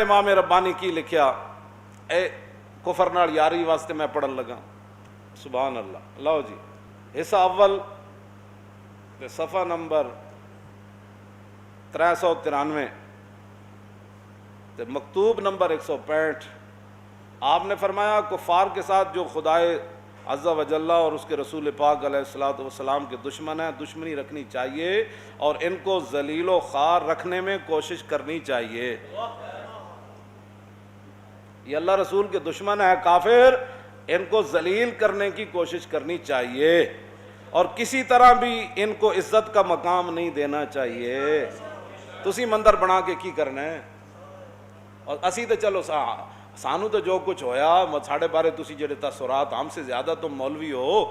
امام ربانی کی لکھیا اے کفر نال یاری واسطے میں پڑھن لگا. سبحان اللہ. لو جی حصہ اول تے صفحہ نمبر 393 تے مکتوب نمبر 165. آپ نے فرمایا کفار کے ساتھ جو خدائے عز و جل اور اس کے رسول پاک علیہ الصلوۃ والسلام کے دشمن ہیں دشمنی رکھنی چاہیے اور ان کو ذلیل و خوار رکھنے میں کوشش کرنی چاہیے. یہ اللہ رسول کے دشمن ہے کافر, ان کو ذلیل کرنے کی کوشش کرنی چاہیے اور کسی طرح بھی ان کو عزت کا مقام نہیں دینا چاہیے. تسی مندر بنا کے کی کرنا ہے اور اسی تو چلو سانو تو جو کچھ ہویا ساڑھے بارے تسی جڑے تاثرات ہم سے زیادہ تم مولوی ہو,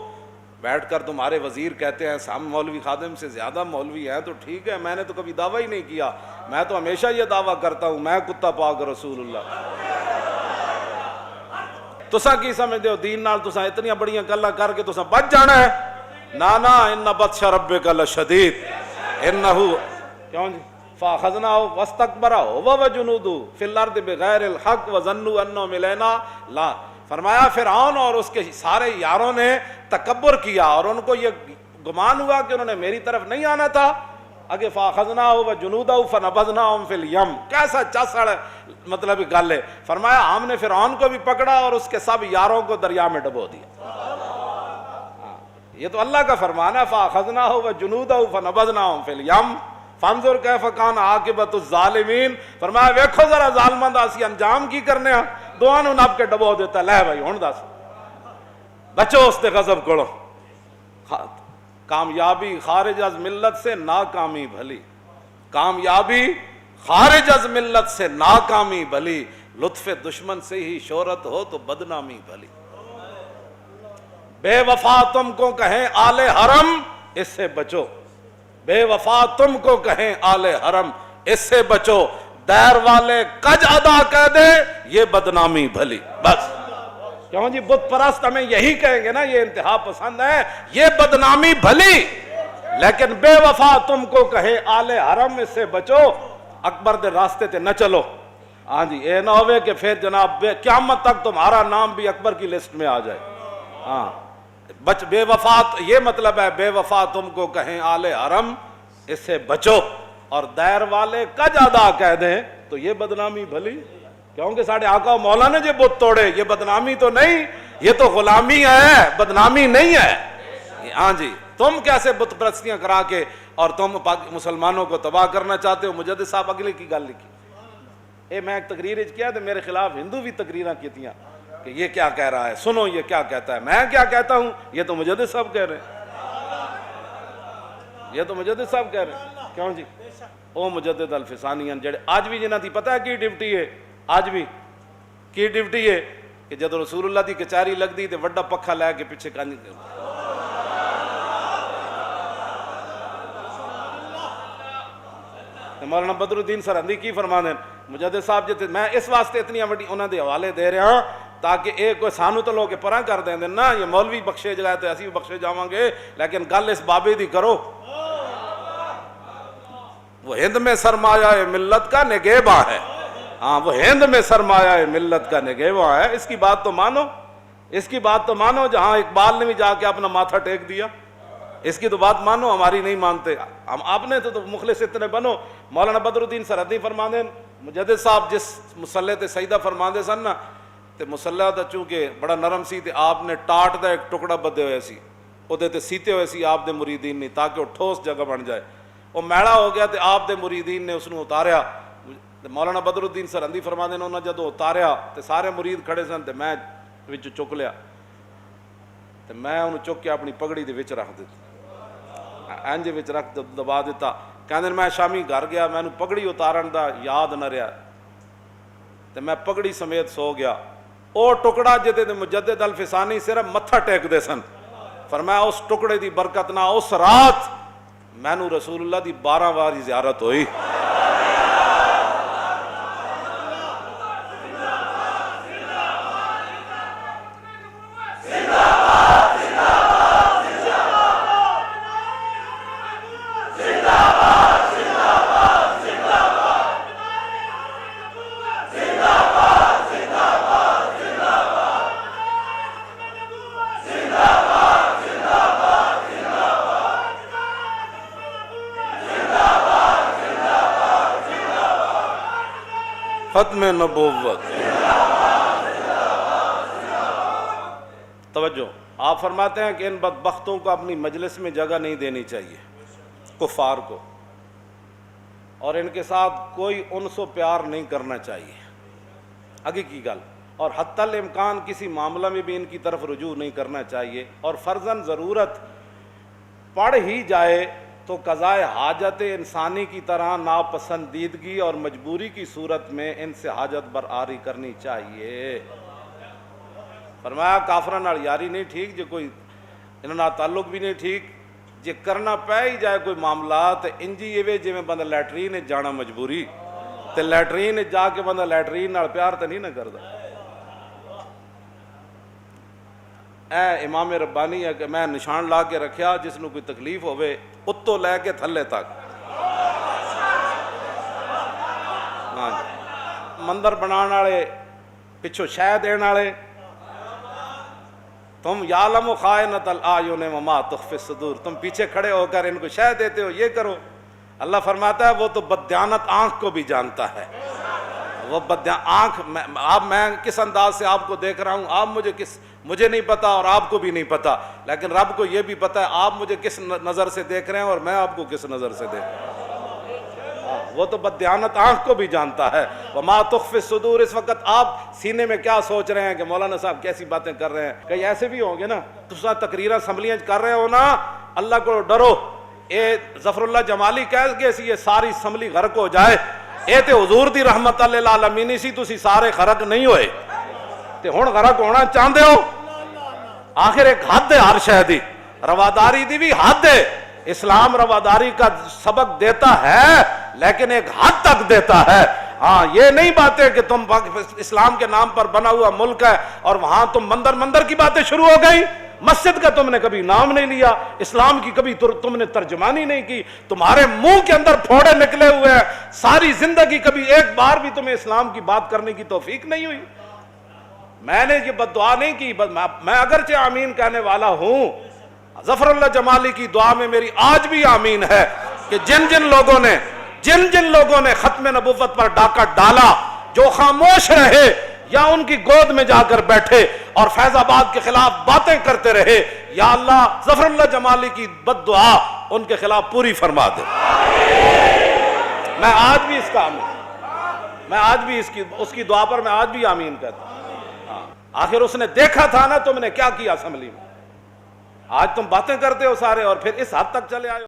بیٹھ کر تمہارے وزیر کہتے ہیں ہم مولوی خادم سے زیادہ مولوی ہیں تو ٹھیک ہے, میں نے تو کبھی دعویٰ ہی نہیں کیا. میں تو ہمیشہ یہ دعویٰ کرتا ہوں میں کتا پاک رسول اللہ. تساں کی سمجھتے ہو دین نال تساں اتنی بڑیاں گلاں کر کے تساں بچ جانا ہے؟ نا ان بطش ربک لشدید انہو کیوں جی فاخذناہ واستکبر هو وجنودہ فی الارض بغیر الحق وظنوا انہم الینا لا. فرمایا فرعون اور اس کے سارے یاروں نے تکبر کیا اور ان کو یہ گمان ہوا کہ انہوں نے میری طرف نہیں آنا تھا. اگے فاخذناہ وجنودہ فنبذناہم فی الیم, کیسا چاسڑ مطلب گل ہے. فرمایا ہم نے فرعون کو بھی پکڑا اور اس کے سب یاروں کو دریا میں ڈبو دیا. یہ تو اللہ کا فرمان ہے فاخذناہ وجنودہ فنبذناہم فی الیم فانظر کیف کان عاقبۃ الظالمین. فرمایا ویکھو ذرا ظالماں دا اسی انجام کی کرنے ہاں, دوہاں نوں نپ کے ڈبو دیتا. لے بھائی ہن دس بچو اس دے غضب کولوں. کامیابی خارج از ملت سے ناکامی بھلی, کامیابی خارج از ملت سے ناکامی بھلی, لطف دشمن سے ہی شہرت ہو تو بدنامی بھلی. بے وفا تم کو کہیں آل حرم اس سے بچو, بے وفا تم کو کہیں آل حرم اس سے بچو, دیر والے کج ادا کہہ دے یہ بدنامی بھلی. بس کیوں جی بت پرست ہمیں یہی کہیں گے نا, یہ انتہا پسند ہے, یہ بدنامی بھلی. لیکن بے وفا تم کو کہے آل حرم اس سے بچو, اکبر دے راستے تے نہ چلو. ہاں جی اے نہ ہوئے کہ پھر جناب قیامت تک تمہارا نام بھی اکبر کی لسٹ میں آ جائے. ہاں بے وفا یہ مطلب ہے بے وفا تم کو کہیں آل حرم اس سے بچو اور دیر والے کج ادا کہہ دیں تو یہ بدنامی بھلی. کیونکہ ساڑھے آقا و مولا نے جو بت توڑے یہ بدنامی تو نہیں, یہ تو غلامی ہے, بدنامی نہیں ہے. ہاں جی تم کیسے بت پرستیاں کرا کے اور تم مسلمانوں کو تباہ کرنا چاہتے ہو. مجدد صاحب اگلے کی گل لکھی اے میں ایک تقریر کیا تو میرے خلاف ہندو بھی تقریراں کیتیاں کہ یہ کیا کہہ رہا ہے, سنو یہ کیا کہتا ہے. میں کیا کہتا ہوں یہ تو مجدد صاحب کہہ رہے ہیں, یہ تو مجدد صاحب کہہ رہے ہیں. کیوں جی او مجدد الفسانیاں جڑے آج بھی جنہاں دی پتہ ہے کی ڈیوٹی ہے, آج بھی کی ڈیوٹی ہے کہ جدو رسول اللہ دی کچہری لگ دی تے وڈا پکھا لے کے پیچھے کنج مولانا بدر الدین سرہندی کی فرما دیں مجدد صاحب جتے میں اس واسطے اتنی وڈی انہاں دے حوالے دے رہا ہاں تاکہ ایک کوئی سانو تو لوگ پرا کر دیں دے نا یہ مولوی بخشے جگہ تو اسی بھی بخشے جاواں گے, لیکن گل اس بابے دی کرو. وہ ہند میں سرمایہ ملت کا نگہباں ہے, ہاں وہ ہند میں سرمایہ ملت کا نگہباں ہے. اس کی بات تو مانو, اس کی بات تو مانو. جہاں اقبال نے بھی جا کے اپنا ماتھا ٹیک دیا, اس کی تو بات مانو, ہماری نہیں مانتے. ہم آپ نے تو مخلص اتنے بنو. مولانا بدر الدین سرہندی فرما دیں مجدد صاحب جس مسلح تے سجدہ فرما دے سن نا تے مسلح دا چونکہ بڑا نرم سی تے آپ نے ٹاٹ دا ایک ٹکڑا بدے ہوئے سی اودے تے سیتے ہوئے سی آپ دے مریدین نے تاکہ وہ ٹھوس جگہ بن جائے. وہ میڑا ہو گیا تے آپ دے مریدین نے اس نے اتاریا. مولانا بدر الدین سرہندی فرما دے انہوں نے جدو اتاریا تے سارے مرید کھڑے سن تے میں وچ چک لیا تے میں انہوں چک کے اپنی پگڑی دے وچ رکھ دیتا, انج وچ رکھ دبا دیتا. کہندے میں شامی گھر گیا, میں پگڑی اتارن دا یاد نہ رہا تے میں پگڑی سمیت سو گیا. او ٹکڑا جتے تے مجدد الفسانی صرف متھا ٹیک دے سن. فرمایا اس ٹکڑے دی برکت نہ اس رات مینوں رسول اللہ دی 12 باری زیارت ہوئی. ختم نبوت۔ توجہ، آپ فرماتے ہیں کہ ان بدبختوں کو اپنی مجلس میں جگہ نہیں دینی چاہیے، کفار کو، اور ان کے ساتھ کوئی انس و پیار نہیں کرنا چاہیے، حقیقی گل، اور حتی الامکان کسی معاملہ میں بھی ان کی طرف رجوع نہیں کرنا چاہیے، اور فرضاً ضرورت پڑ ہی جائے تو قضائے حاجت انسانی کی طرح ناپسندیدگی اور مجبوری کی صورت میں ان سے حاجت برآری کرنی چاہیے۔ فرمایا کافراں نال یاری نہیں ٹھیک، جو کوئی انہاں نال تعلق بھی نہیں ٹھیک، جے کرنا پہ ہی جائے کوئی معاملات انجی ایوے جے میں بندہ لیٹرین جانا مجبوری، تے لیٹرین جا کے بندہ لیٹرین نال پیار تے نہیں نہ کردا۔ اے امام ربانی ہے کہ میں نشان لا کے رکھیا، جس نو کوئی تکلیف ہوئے اتو لے کے تھلے تک، مندر بنان والے پچھو شہ دین والے، تم یعلم خائنۃ الاعین وما تخفی الصدور، تم پیچھے کھڑے ہو کر ان کو شہ دیتے ہو، یہ کرو۔ اللہ فرماتا ہے وہ تو بددیانت آنکھ کو بھی جانتا ہے، وہ آنکھ میں کس انداز سے آپ کو دیکھ رہا ہوں، آپ مجھے نہیں پتا اور آپ کو بھی نہیں پتا، لیکن رب کو یہ بھی پتا ہے آپ مجھے کس نظر سے دیکھ رہے ہیں اور میں آپ کو کس نظر سے دیکھ رہا ہوں۔ وہ تو بددیانت آنکھ کو بھی جانتا ہے۔ وما تخفی الصدور، اس وقت آپ سینے میں کیا سوچ رہے ہیں کہ مولانا صاحب کیسی باتیں کر رہے ہیں، کہیں ایسے بھی ہوں گے نا، تو تقریریں اسمبلیاں کر رہے ہو نا، اللہ کو ڈرو، اے ظفر اللہ جمالی کہہ گئے سی یہ ساری اسمبلی غرق ہو جائے، اے تے حضور دی رحمت للعالمین سی، تسی سارے غرق نہیں ہوئے تے ہن غرق ہونا چاہتے ہو۔ آخر ایک حد ہے ہر شے دی، رواداری دی بھی حد ہے، اسلام رواداری کا سبق دیتا ہے لیکن ایک حد تک دیتا ہے۔ ہاں یہ نہیں باتیں کہ تم اسلام کے نام پر بنا ہوا ملک ہے اور وہاں تم مندر کی باتیں شروع ہو گئی، مسجد کا تم نے کبھی نام نہیں لیا، اسلام کی کبھی تم نے ترجمانی نہیں کی، تمہارے منہ کے اندر پھوڑے نکلے ہوئے ہیں، ساری زندگی کبھی ایک بار بھی تمہیں اسلام کی بات کرنے کی توفیق نہیں ہوئی۔ میں نے یہ بددعا نہیں کی، میں اگرچہ آمین کہنے والا ہوں، ظفر اللہ جمالی کی دعا میں میری آج بھی آمین ہے کہ جن جن لوگوں نے ختم نبوت پر ڈاکہ ڈالا، جو خاموش رہے یا ان کی گود میں جا کر بیٹھے اور فیض آباد کے خلاف باتیں کرتے رہے، یا اللہ ظفر اللہ جمالی کی بد دعا ان کے خلاف پوری فرما دے۔ میں آج بھی اس کا آمین، میں آج بھی اس کی دعا پر میں آج بھی آمین کہتا ہوں۔ آخر اس نے دیکھا تھا نا تم نے کیا کیا اسمبلی میں، آج تم باتیں کرتے ہو سارے اور پھر اس حد تک چلے آئے ہو۔